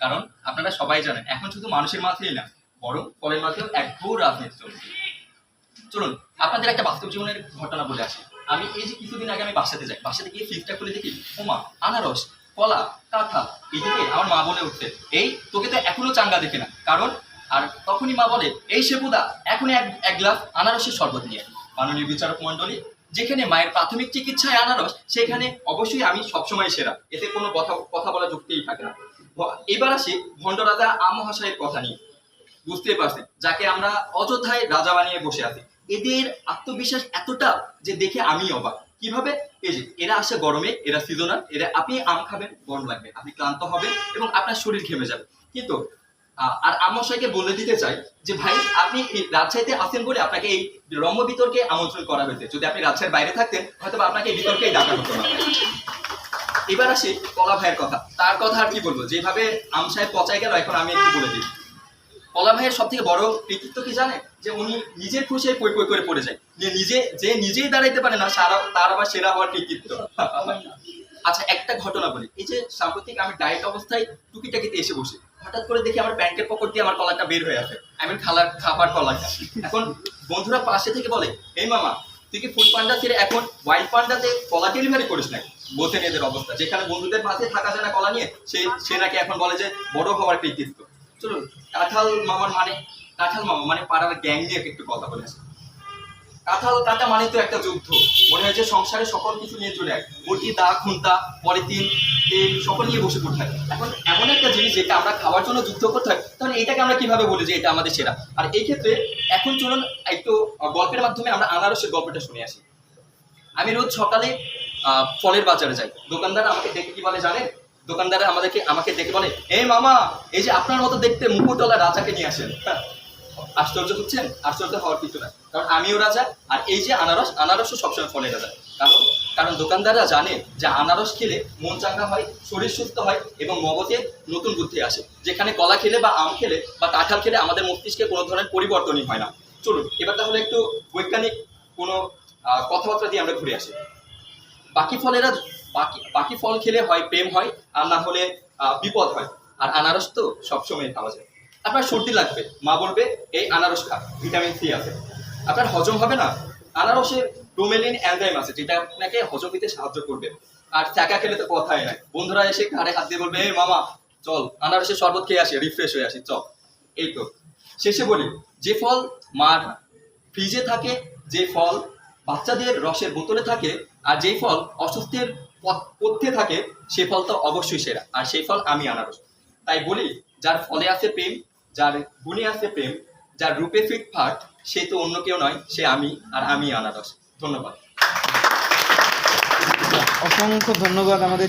কারণ আপনারা সবাই জানেন এখন শুধু মানুষের মাঝেই না, বরং ফলের মাঝেও এক ঘোর রাজনীতি চলছে। চলুন আপনাদের একটা বাস্তব জীবনের ঘটনা বলে আসি। আমি এই যে কিছুদিন আগে আমি বাসাতে যাই, বাসাতে গিয়ে ফ্রিজটা খুলে দেখি ওমা আনারস, কলা, কাঁঠাল। এদিকে আমার মা বলে উঠছে, এই তোকে তো এখনো চাঙ্গা দেখে না। কারণ আর তখনই মা বলে, এই সেবুদা এখনই এক গ্লাস আনারসের শরবত নিয়ে। মাননীয় বিচারক মণ্ডলী, যেখানে মায়ের প্রাথমিক চিকিৎসায় আনারস, সেখানে অবশ্যই আমি সবসময় সেরা, এতে কোনো কথা বলা যুক্তিই থাকে না। এবার আসি ভণ্ড রাজা আমহাশয়ের কথা নিয়ে। বুঝতেই পারছেন, যাকে আমরা অযথায় রাজা বানিয়ে বসে আছি। এদের আত্মবিশ্বাস এতটা যে দেখে আমি অবাক। কিভাবে? এই যে এরা আসে গরমে, এরা সিজনাল, এরা আপনি আম খাবেন গরম লাগবে, আপনি ক্লান্ত হবেন এবং আপনার শরীর ঘেমে যাবে। কিন্তু আর আমশাইকে বলে দিতে চাই যে ভাই আপনি রাজশাহীতে আসেন বলে আপনাকে এই রম্য বিতর্কে আমন্ত্রণ করা হয়েছে। যদি আপনি রাজশাহীর বাইরে থাকতেন হয়তো আপনাকে এই বিতর্কেই ডাকা হতো না। এবার আসি কলা ভাইয়ের কথা। তার কথা আর কি বলবো, যেভাবে আম সাহেব পচায় গেল, এখন আমি একটু বলে দিই। কলা ভাইয়ের সব থেকে বড় কৃতিত্ব কি জানে? যে উনি নিজের খুশি পই পই করে পড়ে যায়, যে নিজেই দাঁড়াইতে পারে না তার আবার সেরা হওয়ার কৃতিত্ব। আচ্ছা একটা ঘটনা বলি। এই যে সাম্প্রতিক আমি ডায়েট অবস্থায় টুকিটাকিতে এসে বসি, হঠাৎ করে দেখি আমার প্যান্টের পকেট দিয়ে আমার কলাটা বের হয়ে আসে। আমি খাবার কলাটা। এখন বন্ধুরা পাশে থেকে বলে, এই মামা তুই কি ফুড পান্ডা ছেড়ে এখন ওয়াইল্ড পান্ডাতে কলা ডেলিভারি করিস নাকি? বোঝেন এদের অবস্থা, যেখানে বন্ধুদের মাঝে থাকা যায় না কলা নিয়ে, সে নাকি এখন বলে যে বড় হওয়ার কৃতিত্ব। চলুন কাঁঠাল মামা মানে পাড়ার গ্যাং নিয়ে একটু কথা বলে আসি। কাঁঠাল কাটা মানে তো একটা যুদ্ধ। মনে হয় যে সংসারে সকল কিছু নিয়ে চলে আসে, বটি দা খুন্তা পলিথিন তেল সকল নিয়ে বসে পড়তে হয়। এখন এমন একটা জিনিস যেটা আমরা খাওয়ার জন্য যুদ্ধ করতে হয়, তাহলে এটাকে আমরা কিভাবে বলি যে এটা আমাদের সেরা? আর এই ক্ষেত্রে এখন চলুন একটু গল্পের মাধ্যমে আমরা আনারসের গল্পটা শুনে আসি। আমি রোজ সকালে ফলের বাজারে যাই। দোকানদার আমাকে দেখে কি বলে জানেন? দোকানদার আমাকে দেখে বলে, এই মামা এই যে আপনার মতো দেখতে মুকুটওয়ালা রাজাকে নিয়ে আসেন। আশ্চর্য হচ্ছেন? আশ্চর্য হওয়ার কিছু না, কারণ আমিও রাজা। আর এই যে আনারসও সবসময় ফলের রাজা। কারণ দোকানদাররা জানে যে আনারস খেলে মন চাঙ্গা হয়, শরীর সুস্থ হয় এবং মগজে নতুন বুদ্ধি আসে, যেখানে কলা খেলে বা আম খেলে বা কাঁঠাল খেলে আমাদের মস্তিষ্কে কোনো ধরনের পরিবর্তনই হয় না। চলুন এবার তাহলে একটু বৈজ্ঞানিক কোনো কথাবার্তা দিয়ে আমরা ঘুরে আসি। বাকি ফল খেলে হয় প্রেম হয়, আর না হলে বিপদ হয়। আর আনারস তো সবসময় খাওয়া যায়। আপনার সর্দি লাগবে, মা বলবে এই আনারস খা, ভিটামিন সি আছে। আপনার হজম হবে না, আনারসে ব্রোমেলিন এনজাইম আছে, যেটা আপনাকে হজম দিতে সাহায্য করবে। আর চাকা খেলে তো কথাই নাই, বন্ধুরা এসে ঘাড়ে হাত দিয়ে বলবে, এই মামা চল আনারসের শরবত খেয়ে আসি, রিফ্রেশ হয়ে আসি চল। এই তো শেষে বলি, যে ফল মার ফ্রিজে থাকে, যে ফল বাচ্চাদের রসের বোতলে থাকে, আর যেই ফল অসুস্থের পথ্যে থাকে, সে ফল তো অবশ্যই সেরা, আর সেই ফল আমি আনারস। তাই বলি, যার ফলে আছে প্রেম, যার গুণে আছে প্রেম, যার রূপে ফিটফাট, সে তো অন্য কেউ নয়, সে আমি, আর আমি আনারস। ধন্যবাদ। অসংখ্য ধন্যবাদ আমাদের